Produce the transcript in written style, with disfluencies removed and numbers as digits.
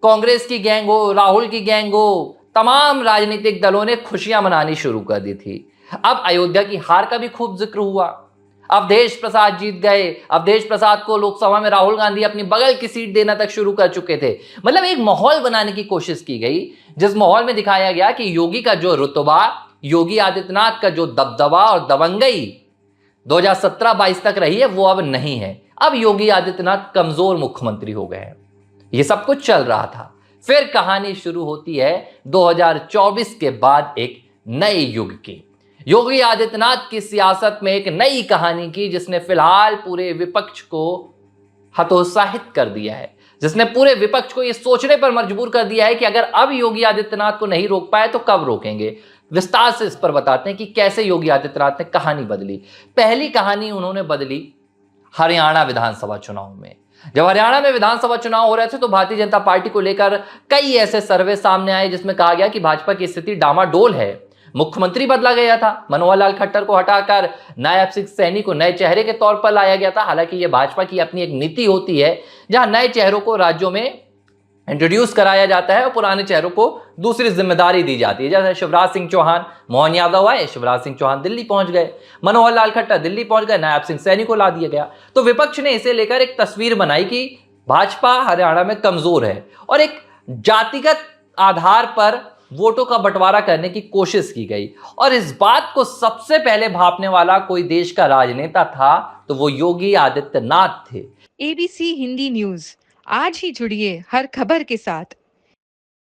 कांग्रेस की गैंग हो, राहुल की गैंग हो, तमाम राजनीतिक दलों ने खुशियां मनानी शुरू कर दी थी। अब अयोध्या की हार का भी खूब जिक्र हुआ। अवधेश प्रसाद जीत गए। अवधेश प्रसाद को लोकसभा में राहुल गांधी अपनी बगल की सीट देना तक शुरू कर चुके थे। मतलब एक माहौल बनाने की कोशिश की गई, जिस माहौल में दिखाया गया कि योगी का जो रुतबा, योगी आदित्यनाथ का जो दबदबा और दबंगई 2017-22 तक रही है, वो अब नहीं है। अब योगी आदित्यनाथ कमजोर मुख्यमंत्री हो गए हैं। ये सब कुछ चल रहा था। फिर कहानी शुरू होती है 2024 के बाद एक नए युग की। योगी आदित्यनाथ की सियासत में एक नई कहानी की, जिसने फिलहाल पूरे विपक्ष को हतोत्साहित कर दिया है, जिसने पूरे विपक्ष को यह सोचने पर मजबूर कर दिया है कि अगर अब योगी आदित्यनाथ को नहीं रोक पाए तो कब रोकेंगे। विस्तार से इस पर बताते हैं कि कैसे योगी आदित्यनाथ ने कहानी बदली। पहली कहानी उन्होंने बदली हरियाणा विधानसभा चुनाव में। जब हरियाणा में विधानसभा चुनाव हो रहे थे तो भारतीय जनता पार्टी को लेकर कई ऐसे सर्वे सामने आए जिसमें कहा गया कि भाजपा की स्थिति डामाडोल है। मुख्यमंत्री बदला गया था, मनोहर लाल खट्टर को हटाकर नायब सिंह सैनी को नए चेहरे के तौर पर लाया गया था। हालांकि यह भाजपा की अपनी एक नीति होती है, जहां नए चेहरों को राज्यों में इंट्रोड्यूस कराया जाता है और पुराने चेहरों को दूसरी जिम्मेदारी दी जाती है। जैसे शिवराज सिंह चौहान, मोहन यादव आए, शिवराज सिंह चौहान दिल्ली पहुंच गए, मनोहर लाल खट्टर दिल्ली पहुंच गए, नायब सिंह सैनी को ला दिया गया। तो विपक्ष ने इसे लेकर एक तस्वीर बनाई कि भाजपा हरियाणा में कमजोर है और एक जातिगत आधार पर वोटों का बंटवारा करने की कोशिश की गई। और इस बात को सबसे पहले भांपने वाला कोई देश का राजनेता था तो वो योगी आदित्यनाथ थे। एबीसी हिंदी न्यूज, आज ही जुड़िए हर खबर के साथ।